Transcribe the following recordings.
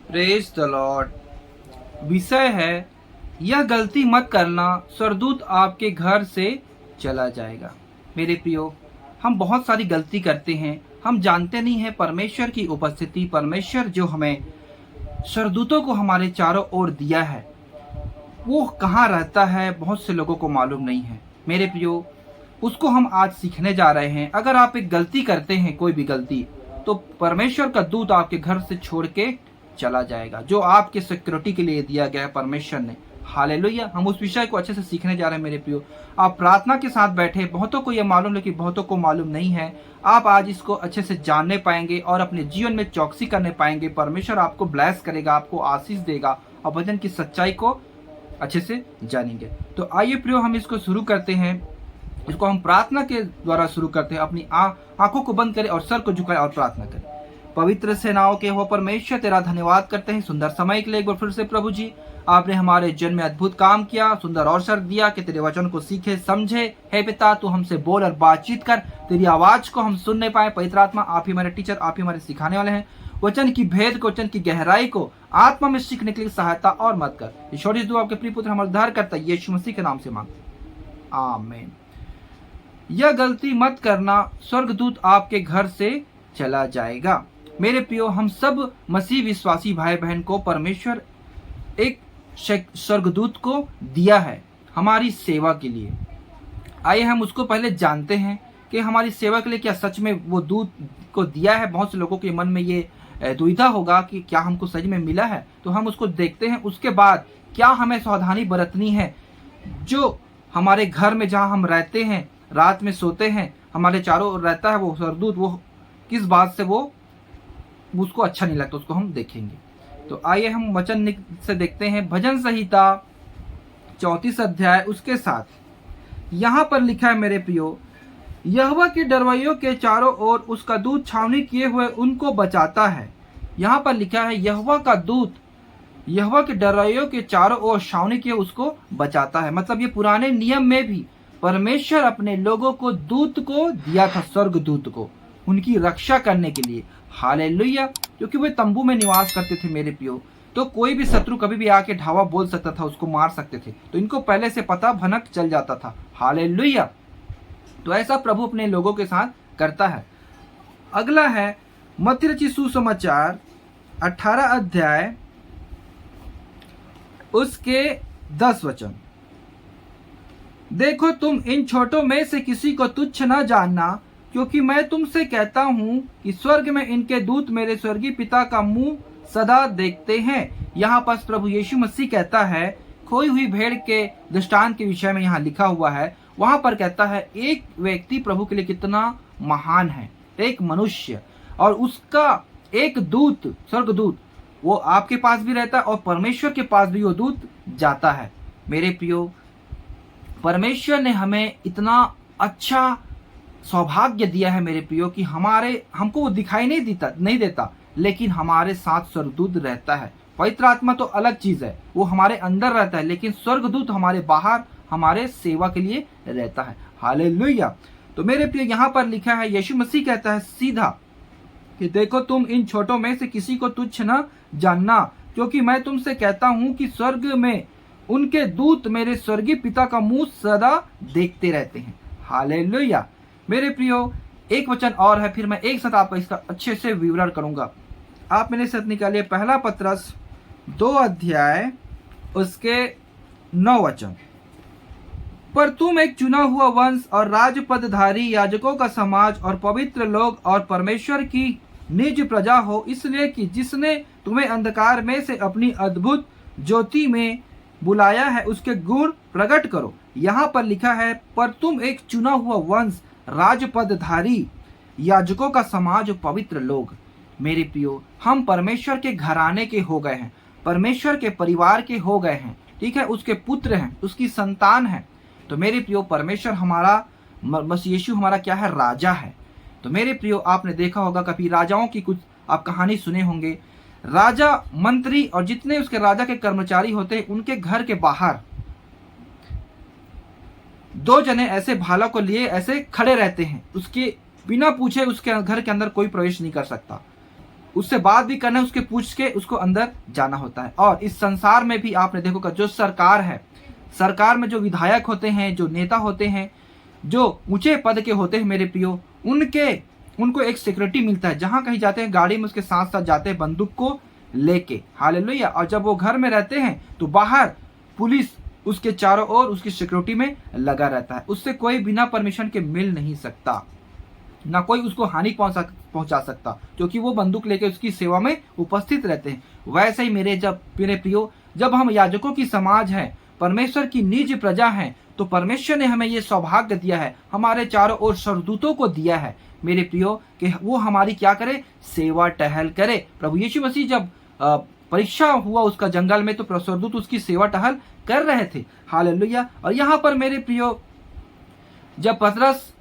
Praise the Lord. विषय है, यह गलती मत करना, स्वर्गदूत आपके घर से चला जाएगा। मेरे प्रियो, हम बहुत सारी गलती करते हैं। हम जानते नहीं हैं परमेश्वर की उपस्थिति, परमेश्वर जो हमें स्वर्गदूतों को हमारे चारों ओर दिया है, वो कहाँ रहता है, बहुत से लोगों को मालूम नहीं है। मेरे प्रियो, उसको हम आज सीखने जा रहे हैं। अगर आप एक गलती करते हैं, कोई भी गलती, तो परमेश्वर का दूत आपके घर से छोड़ के चला जाएगा, जो आपके सिक्योरिटी के लिए दिया गया है परमेश्वर ने। हालेलुया। हम उस विषय को अच्छे से सीखने जा रहे हैं मेरे प्रियो। आप प्रार्थना के साथ बैठे, बहुतों को यह मालूम, लेकिन बहुतों को मालूम नहीं है। आप आज इसको अच्छे से जानने पाएंगे और अपने जीवन में चौकसी करने पाएंगे। परमेश्वर आपको ब्लेस करेगा, आपको आशीष देगा और वचन की सच्चाई को अच्छे से जानेंगे। तो आइए प्रियो, हम इसको शुरू करते हैं। इसको हम प्रार्थना के द्वारा शुरू करते हैं। अपनी आंखों को बंद करें और सर को झुकाएं और प्रार्थना करें। पवित्र सेनाओं के हो परमेश्वर, तेरा धन्यवाद करते हैं सुंदर समय के लिए एक बार फिर से। प्रभु जी, आपने हमारे जीवन में अद्भुत काम किया, सुंदर अवसर दिया कि तेरे वचन को सीखे समझे। हे पिता, तू हमसे बोल और बातचीत कर, तेरी आवाज को हम सुनने पाए। पवित्र आत्मा, आप ही हमारे टीचर, आप ही हमारे सिखाने वाले हैं। वचन की भेद को, वचन की गहराई को आत्मा में सीखने के लिए सहायता और मत कर। ईश्वर इस दुआ आपके प्रिय पुत्र हमारे उद्धार करता है यीशु मसीह के नाम से मांग, आमीन। यह गलती मत करना, स्वर्गदूत आपके घर से चला जाएगा। मेरे प्रियो, हम सब मसीह विश्वासी भाई बहन को परमेश्वर एक स्वर्गदूत को दिया है हमारी सेवा के लिए। आइए हम उसको पहले जानते हैं कि हमारी सेवा के लिए क्या सच में वो दूत को दिया है। बहुत से लोगों के मन में ये दुविधा होगा कि क्या हमको सच में मिला है, तो हम उसको देखते हैं। उसके बाद क्या हमें सावधानी बरतनी है। जो हमारे घर में जहाँ हम रहते हैं, रात में सोते हैं, हमारे चारों ओर रहता है वो स्वर्गदूत, वो किस बात से वो उसको अच्छा नहीं लगता, उसको हम देखेंगे। तो आइए हम वचन से देखते हैं। भजन संहिता 34 अध्याय उसके साथ यहाँ पर लिखा है, मेरे प्रियो, यहोवा के डरवैयों के चारों ओर उसका दूत छावनी किए हुए उनको बचाता है। यहाँ पर लिखा है, यहोवा का दूत यहोवा के डरवैयों के चारों ओर छावनी किए उसको बचाता है। मतलब ये पुराने नियम में भी परमेश्वर अपने लोगों को दूत को दिया था, स्वर्गदूत को, उनकी रक्षा करने के लिए। हालेलुया। क्योंकि वे तंबू में निवास करते थे मेरे प्रियो, तो कोई भी शत्रु कभी भी आके ढावा बोल सकता था, उसको मार सकते थे। तो इनको पहले से पता भनक चल जाता था। हालेलुया। तो ऐसा प्रभु अपने लोगों के साथ करता है। अगला है मत्ती रचित सुसमाचार 18 अध्याय उसके 10 वचन। देखो, तुम इन छोटों में से किसी को तुच्छ न जानना, क्योंकि मैं तुमसे कहता हूं कि स्वर्ग में इनके दूत मेरे स्वर्गीय पिता का मुंह सदा देखते हैं। यहाँ पर प्रभु यीशु मसीह कहता है, खोई हुई भेड़ के दृष्टांत के विषय में यहाँ लिखा हुआ है। वहां पर कहता है एक व्यक्ति प्रभु के लिए कितना महान है, एक मनुष्य, और उसका एक दूत, स्वर्गदूत, वो आपके पास भी रहता है और परमेश्वर के पास भी वो दूत जाता है। मेरे प्रियो, परमेश्वर ने हमें इतना अच्छा सौभाग्य दिया है मेरे प्रियो कि हमको वो दिखाई नहीं देता, लेकिन हमारे साथ स्वर्गदूत रहता है। पवित्र आत्मा तो अलग चीज है, वो हमारे अंदर रहता है, लेकिन स्वर्गदूत हमारे बाहर, हमारे सेवा के लिए रहता है। हालेलुया। तो मेरे प्रियो, यहाँ पर लिखा है, यीशु मसीह कहता है सीधा कि देखो, तुम इन छोटों में से किसी को तुच्छ न जानना, क्योंकि मैं तुमसे कहता हूं कि स्वर्ग में उनके दूत मेरे स्वर्गीय पिता का मुंह सदा देखते रहते हैं। हालेलुया। मेरे प्रियो, एक वचन और है, फिर मैं एक साथ आपका इसका अच्छे से विवरण करूंगा। आप मेरे साथ निकालिए पहला पत्रस 2 अध्याय उसके 9 वचन। पर तुम एक चुना हुआ वंश और राजपदधारी, याजकों का समाज और पवित्र लोग और परमेश्वर की निज प्रजा हो, इसलिए कि जिसने तुम्हें अंधकार में से अपनी अद्भुत ज्योति में बुलाया है उसके गुण प्रकट करो। यहाँ पर लिखा है, पर तुम एक चुना हुआ वंश, राजपदधारी, याजकों का समाज और पवित्र लोग। मेरे प्रियो, हम परमेश्वर के घराने के हो गए हैं, परमेश्वर के परिवार के हो गए हैं, ठीक है, उसके पुत्र हैं, उसकी संतान है। तो मेरे प्रियो, परमेश्वर हमारा, बस यीशु हमारा क्या है, राजा है। तो मेरे प्रियो, आपने देखा होगा कभी राजाओं की कुछ आप कहानी सुने होंगे। राजा, मंत्री और जितने उसके राजा के कर्मचारी होते हैं, उनके घर के बाहर 2 जने ऐसे भाला को लिए ऐसे खड़े रहते हैं, उसके बिना पूछे उसके घर के अंदर कोई प्रवेश नहीं कर सकता। उससे बात भी करना है, उसके पूछ के उसको अंदर जाना होता है। और इस संसार में भी आपने देखो जो सरकार है, सरकार में जो विधायक होते हैं, जो नेता होते हैं, जो ऊंचे पद के होते हैं मेरे प्रियो, उनको एक सिक्योरिटी मिलता है। जहां कहीं जाते हैं गाड़ी में उसके साथ साथ जाते हैं बंदूक को लेके, हालेलुया। और जब वो घर में रहते हैं तो बाहर पुलिस उसके चारों ओर उसकी सिक्योरिटी में लगा रहता है। उससे कोई बिना परमिशन के मिल नहीं सकता, ना कोई उसको हानि पहुंचा सकता, क्योंकि वो बंदूक लेके उसकी सेवा में उपस्थित रहते हैं। वैसे ही मेरे प्रियो, जब हम याजकों की समाज है, परमेश्वर की निज प्रजा है, तो परमेश्वर ने हमें ये सौभाग्य दिया है, हमारे चारों ओर स्वर्गदूतों को दिया है मेरे प्रियो, कि वो हमारी क्या करे, सेवा टहल करे। प्रभु यीशु मसीह जब परीक्षा हुआ उसका जंगल में, तो स्वर्गदूत उसकी सेवा टहल कर रहे थे, हालेलुया। और यहाँ पर मेरे प्रियो, जब पतरस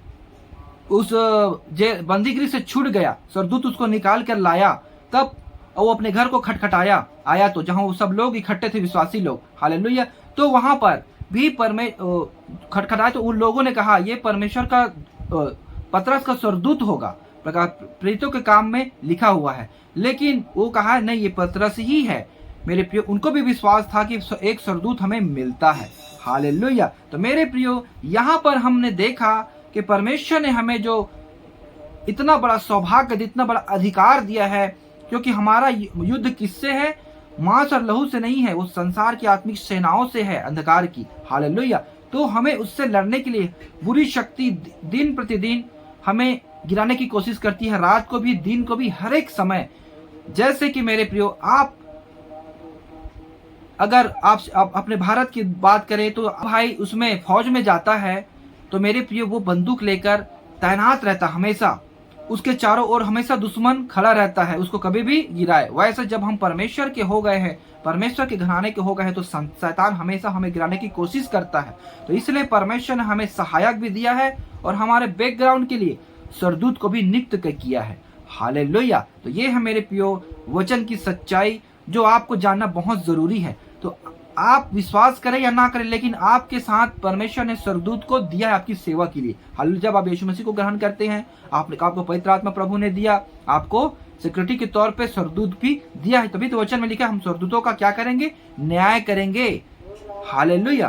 उस बंदीगृह से छूट गया, स्वर्गदूत उसको निकाल कर लाया, तब वो अपने घर को खटखटाया आया, तो जहां वो सब लोग इकट्ठे थे, विश्वासी लोग, हालेलुया। तो वहां पर भी खटखटाया, तो उन लोगों ने कहा ये परमेश्वर का पतरस का स्वर्गदूत होगा, प्रेरितों के काम में लिखा हुआ है। लेकिन वो कहा नहीं, ये पतरस ही है मेरे प्रियो। उनको भी विश्वास था कि एक स्वर्गदूत हमें मिलता है, हालेलुया। तो मेरे प्रियो, यहाँ पर हमने देखा कि परमेश्वर ने हमें जो इतना बड़ा सौभाग्य, इतना बड़ा अधिकार दिया है, क्योंकि हमारा युद्ध किससे है, मांस और लहू से नहीं है, वो संसार की आत्मिक सेनाओं से है, अंधकार की, हालेलुया। तो हमें उससे लड़ने के लिए बुरी शक्ति दिन प्रतिदिन हमें गिराने की कोशिश करती है, रात को भी, दिन को भी, हर एक समय। जैसे कि मेरे प्रियो, अगर आप अपने भारत की बात करें, तो भाई उसमें फौज में जाता है, तो मेरे प्रियो वो बंदूक लेकर तैनात रहता, हमेशा उसके चारों ओर हमेशा दुश्मन खड़ा रहता है, उसको कभी भी गिराए। वैसे जब हम परमेश्वर के हो गए हैं, परमेश्वर के घराने के हो गए हैं, तो शैतान हमेशा हमें गिराने की कोशिश करता है। तो इसलिए परमेश्वर ने हमें सहायक भी दिया है, और हमारे बैकग्राउंड के लिए स्वर्गदूत को भी नियुक्त किया है, हालेलुया। तो ये है मेरे प्रियो वचन की सच्चाई, जो आपको जानना बहुत जरूरी है। तो आप विश्वास करें या ना करें, लेकिन आपके साथ परमेश्वर ने स्वर्गदूत को दिया है आपकी सेवा के लिए, हालेलुया। जब आप यीशु मसीह को ग्रहण करते हैं, आपको पवित्र आत्मा प्रभु ने दिया, आपको सिक्योरिटी के तौर पे स्वर्गदूत भी दिया है। तभी तो वचन में लिखा है, हम स्वर्गदूतों का क्या करेंगे, न्याय करेंगे, हालेलुया।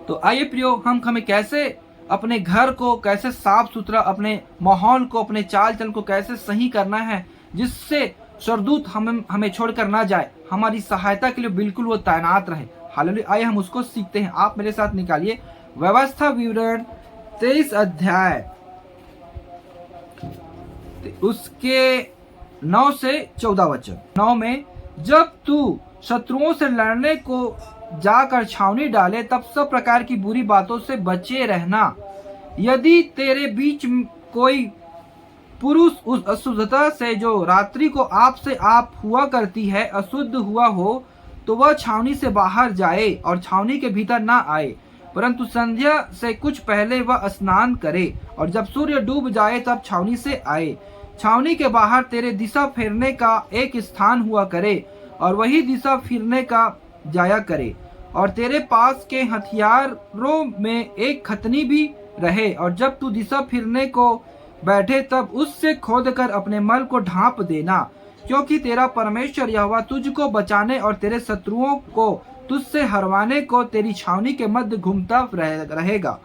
तो आइए प्रियो, हमें कैसे अपने घर को कैसे साफ सुथरा, अपने माहौल को, अपने चाल चलन को कैसे सही करना है, जिससे स्वर्गदूत हमें छोड़कर ना जाए, हमारी सहायता के लिए बिल्कुल वो तैनात रहे, हालेलुया। आइए हम उसको सीखते हैं। आप मेरे साथ निकालिए व्यवस्था विवरण 23 अध्याय, उसके 9 से 14 वचन। 9 में, जब तू शत्रुओं से लड़ने को जाकर छावनी डाले, तब सब प्रकार की बुरी बातों से बचे रहना। यदि तेरे बीच कोई पुरुष उस अशुद्धता से जो रात्रि को आपसे आप हुआ करती है अशुद्ध हुआ हो, तो वह छावनी से बाहर जाए और छावनी के भीतर ना आए, परंतु संध्या से कुछ पहले वह स्नान करे, और जब सूर्य डूब जाए तब छावनी से आए। छावनी के बाहर तेरे दिशा फेरने का एक स्थान हुआ करे, और वही दिशा फिरने का जाया करे, और तेरे पास के हथियारों में एक खतनी भी रहे, और जब तू दिशा फिरने को बैठे तब उससे खोदकर अपने मल को ढांप देना, क्योंकि तेरा परमेश्वर यहोवा तुझको बचाने और तेरे शत्रुओं को तुझसे हरवाने को तेरी छावनी के मध्य घूमता रहेगा।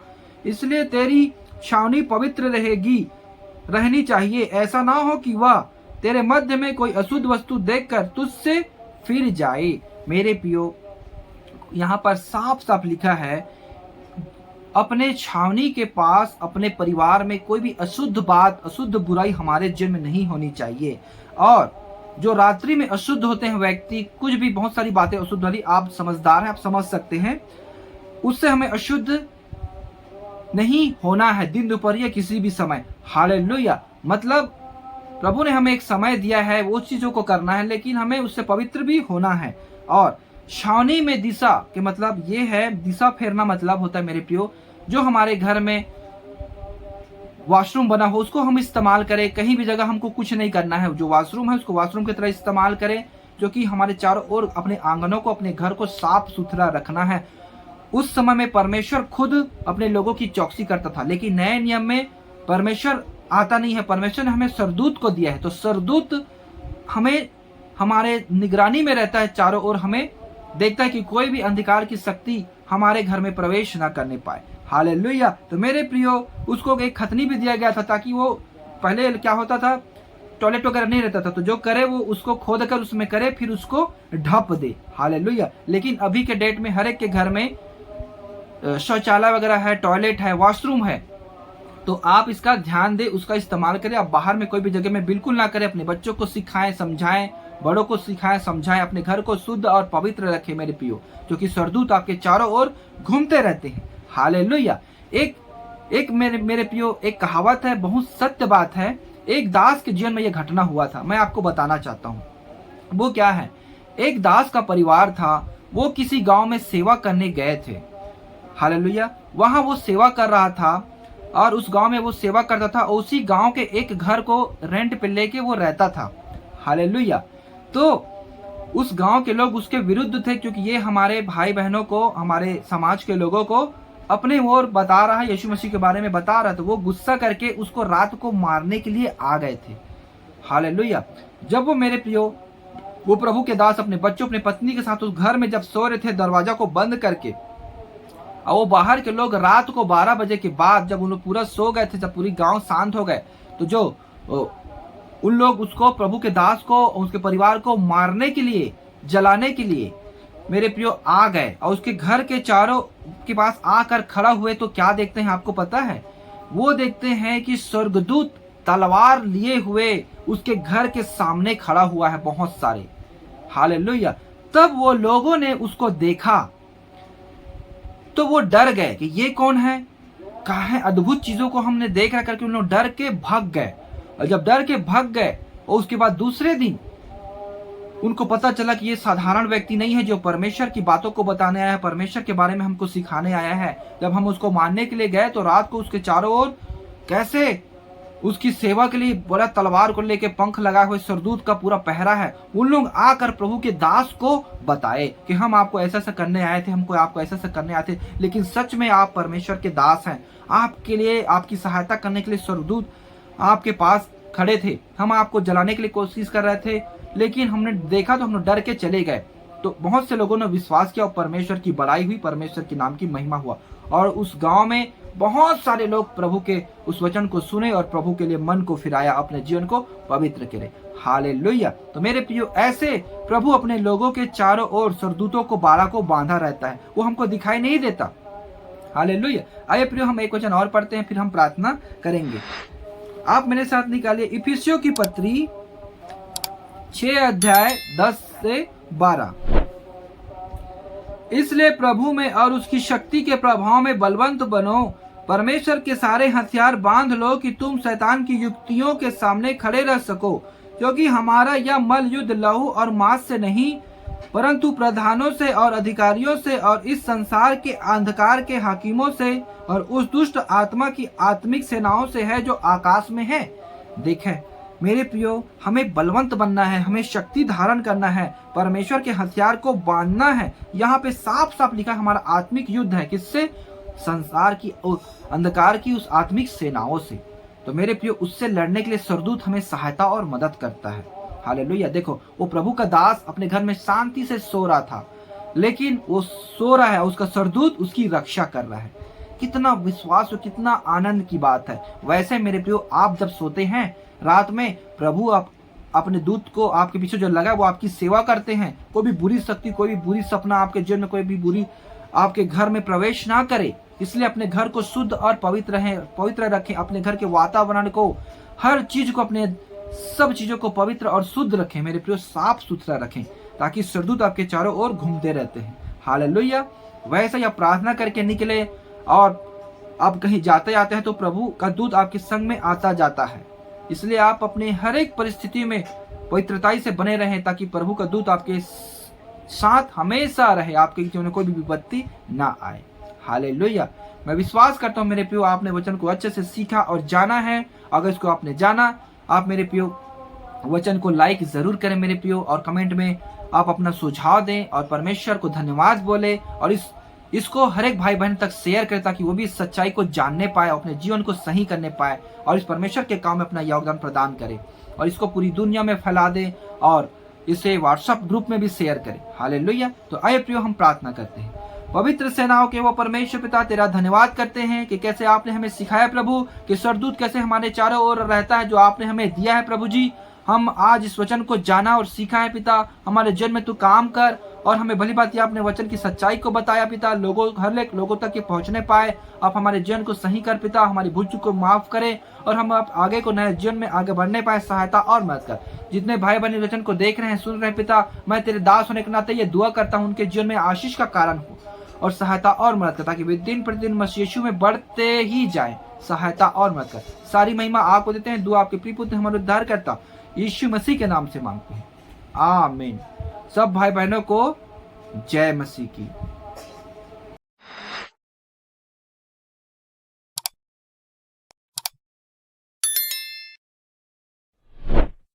इसलिए तेरी छावनी पवित्र रहनी चाहिए। ऐसा ना हो कि वह तेरे मध्य में कोई अशुद्ध वस्तु देखकर तुझसे फिर जाए। मेरे प्रियो, यहाँ पर साफ साफ लिखा है, अपने छावनी के पास, अपने परिवार में कोई भी अशुद्ध बात, अशुद्ध बुराई हमारे जीवन में नहीं होनी चाहिए। और जो रात्रि में अशुद्ध होते हैं व्यक्ति, कुछ भी बहुत सारी बातें अशुद्ध वाली, आप समझदार हैं, आप समझ सकते हैं, उससे हमें अशुद्ध नहीं होना है दिन दोपहर किसी भी समय, हालेलुया। मतलब प्रभु ने हमें एक समय दिया है, वो चीजों को करना है, लेकिन हमें उससे पवित्र भी होना है। और छावनी में दिशा के मतलब ये है, दिशा फेरना मतलब होता है मेरे प्रियो, जो हमारे घर में वॉशरूम बना हो उसको हम इस्तेमाल करें। कहीं भी जगह हमको कुछ नहीं करना है, जो वॉशरूम है उसको वॉशरूम की तरह इस्तेमाल करें, जो कि हमारे चारों ओर अपने आंगनों को, अपने घर को साफ सुथरा रखना है। उस समय में परमेश्वर खुद अपने लोगों की चौकसी करता था, लेकिन नए नियम में परमेश्वर आता नहीं है। परमेश्वर ने हमें सरदूत को दिया है, तो सरदूत हमें हमारे निगरानी में रहता है, चारों ओर हमें देखता है कि कोई भी अंधकार की शक्ति हमारे घर में प्रवेश ना करने पाए। हालेलुया। तो मेरे प्रियो, उसको एक खतनी भी दिया गया था ताकि वो, पहले क्या होता था, टॉयलेट वगैरह नहीं रहता था, तो जो करे वो उसको खोद कर उसमें करे, फिर उसको ढप दे। हालेलुया। लेकिन अभी के डेट में हर एक के घर में शौचालय वगैरह है, टॉयलेट है, वॉशरूम है, तो आप इसका ध्यान दें, उसका इस्तेमाल करें। आप बाहर में कोई भी जगह में बिल्कुल ना करें। अपने बच्चों को सिखाएं, समझाएं, बड़ों को सिखाएं, समझाएं। अपने घर को शुद्ध और पवित्र रखें मेरे प्रियो, क्योंकि स्वर्गदूत आपके चारों ओर घूमते रहते हैं। हालेलुया। एक मेरे प्रियो, एक कहावत है, बहुत सत्य बात है। एक दास के जीवन में यह घटना हुआ था, मैं आपको बताना चाहता हूँ। वो क्या है, एक दास का परिवार था, वो किसी गांव में सेवा करने गए थे। हालेलुया। वहां वो सेवा कर रहा था और उस गांव में वो सेवा करता था, और उसी गांव के एक घर को रेंट पे लेके वो रहता था। हालेलुया। तो उस गांव के लोग उसके विरुद्ध थे, क्योंकि ये हमारे भाई बहनों को, हमारे समाज के लोगों को अपने ओर बता रहा है, यीशु मसीह के बारे में बता रहा था। वो गुस्सा करके उसको रात को मारने के लिए आ गए थे। हालेलुया। जब वो मेरे प्रियो, वो प्रभु के दास अपने बच्चों, अपने पत्नी के साथ उस घर में जब सो रहे थे, दरवाजा को बंद करके, और वो बाहर के लोग रात को 12 बजे के बाद जब उन लोग पूरा सो गए थे, जब पूरी गांव शांत हो गए, तो जो उन लोग उसको, प्रभु के दास को, उसके परिवार को मारने के लिए, जलाने के लिए मेरे प्रियो आ गए, और उसके घर के चारों के पास आकर खड़ा हुए। तो क्या देखते हैं आपको पता है? वो देखते हैं कि स्वर्गदूत तलवार लिए हुए उसके घर के सामने खड़ा हुआ है, बहुत सारे। हालेलुया। तब वो लोगों ने उसको देखा तो वो डर गए कि ये कौन है, कहा है, अद्भुत चीजों को हमने देख रहा, करके उन लोग डर के भाग गए। और जब डर के भाग गए, और उसके बाद दूसरे दिन उनको पता चला कि ये साधारण व्यक्ति नहीं है, जो परमेश्वर की बातों को बताने आया है, परमेश्वर के बारे में हमको सिखाने आया है। जब हम उसको मारने के लिए गए, तो रात को उसके चारों ओर कैसे उसकी सेवा के लिए बड़ा तलवार को लेके पंख लगाए हुए स्वर्गदूत का पूरा पहरा है। उन लोग आकर प्रभु के दास को बताए कि हम आपको ऐसा ऐसा करने आए थे, हमको आपको ऐसा ऐसा करने आए थे, लेकिन सच में आप परमेश्वर के दास हैं। आपके लिए, आपकी सहायता करने के लिए स्वर्गदूत आपके पास खड़े थे। हम आपको जलाने के लिए कोशिश कर रहे थे, लेकिन हमने देखा तो हम डर के चले गए। तो बहुत से लोगों ने विश्वास किया और परमेश्वर की बड़ाई हुई, परमेश्वर के नाम की महिमा हुआ, और उस गांव में बहुत सारे लोग प्रभु के उस वचन को सुने और प्रभु के लिए मन को फिराया, अपने जीवन को पवित्र करे। हालेलुया। तो मेरे प्रियो, ऐसे प्रभु अपने लोगों के चारों ओर स्वर्गदूतों को, बाड़ा को बांधा रहता है, वो हमको दिखाई नहीं देता। हालेलुया। आइए प्रियो, हम एक वचन और पढ़ते हैं, फिर हम प्रार्थना करेंगे। आप मेरे साथ निकालिए इफिसियों की पत्री 6 अध्याय 10 से 12। इसलिए प्रभु में और उसकी शक्ति के प्रभाव में बलवंत बनो, परमेश्वर के सारे हथियार बांध लो कि तुम शैतान की युक्तियों के सामने खड़े रह सको, क्योंकि हमारा यह मल युद्ध लहू और मांस से नहीं, परंतु प्रधानों से और अधिकारियों से और इस संसार के अंधकार के हाकिमों से और उस दुष्ट आत्मा की आत्मिक सेनाओं से है जो आकाश में है। देखें मेरे प्रियो, हमें बलवंत बनना है, हमें शक्ति धारण करना है, परमेश्वर के हथियार को बांधना है। यहाँ पे साफ साफ लिखा हमारा आत्मिक युद्ध है, किससे? संसार की अंधकार की उस आत्मिक सेनाओं से। तो मेरे प्रियो, उससे लड़ने के लिए स्वर्गदूत हमें सहायता और मदद करता है। हालेलुया। देखो, वो प्रभु का दास अपने घर में शांति से सो रहा था, लेकिन वो सो रहा है, उसका स्वर्गदूत उसकी रक्षा कर रहा है। कितना विश्वास और कितना आनंद की बात है। वैसे मेरे प्रियो, आप जब सोते हैं रात में, प्रभु आप अपने दूत को आपके पीछे जो लगा वो आपकी सेवा करते हैं। कोई भी बुरी शक्ति, कोई भी बुरी सपना आपके जीवन में, कोई भी बुरी आपके घर में प्रवेश ना करे। इसलिए अपने घर को शुद्ध और पवित्र रखें। अपने घर के वातावरण को, हर चीज को, अपने सब चीजों को पवित्र और शुद्ध रखें मेरे प्रियो, साफ सुथरा रखें, ताकि स्वर्गदूत आपके चारों ओर घूमते रहते हैं। हालेलुया। वैसे ही आप प्रार्थना करके निकले, और आप कहीं जाते आते हैं तो प्रभु का दूत आपके संग में आता जाता है। इसलिए आप अपने हर एक परिस्थिति में पवित्रताई से बने रहें, ताकि प्रभु का दूत आपके साथ हमेशा रहे, आपके जीवन में कोई भी विपत्ति ना आए। हालेलुया। मैं विश्वास करता हूँ मेरे प्रियो, आपने वचन को अच्छे से सीखा और जाना है। अगर इसको आपने जाना, आप मेरे प्रियो वचन को लाइक जरूर करें मेरे प्रियो, और कमेंट में आप अपना सुझाव दें और परमेश्वर को धन्यवाद बोले, और इस इसको हर एक भाई बहन तक शेयर करें ताकि वो भी इस सच्चाई को जानने पाए, अपने जीवन को सही करने पाए और इस परमेश्वर के काम में अपना योगदान प्रदान करें और इसको पूरी दुनिया में फैला दें और इसे व्हाट्सएप ग्रुप में भी शेयर करें। हालेलुया। तो आइए प्रियो, हम प्रार्थना करते हैं। पवित्र सेनाओं के वो परमेश्वर पिता, तेरा धन्यवाद करते हैं कि कैसे आपने हमें सिखाया प्रभु कि स्वर्गदूत कैसे हमारे चारों ओर रहता है, जो आपने हमें दिया है प्रभु जी। हम आज इस वचन को जाना और सीखा है पिता। हमारे जन्म में तू काम कर और हमें भली बात आपने वचन की सच्चाई को बताया पिता, हर एक लोगों तक ये पहुंचने पाए। आप हमारे जीवन को सही कर पिता, हमारी भूल चूक को माफ करें और हम आप आगे को नए जीवन में आगे बढ़ने पाए, सहायता और मदद कर। जितने भाई बहन वचन को देख रहे हैं, सुन रहे हैं पिता, मैं तेरे दास होने के नाते ये दुआ करता हूँ उनके जीवन में आशीष का कारण हो और सहायता और मदद कर, ताकि वे दिन प्रतिदिन मसीह यीशु में बढ़ते ही जाए। सहायता और मदद कर। सारी महिमा आपको देते हैं। दुआ आपके प्रिय पुत्र हमारे उद्धार करता यीशु मसीह के नाम से मांगते हैं, आमीन। सब भाई बहनों को जय मसीह की।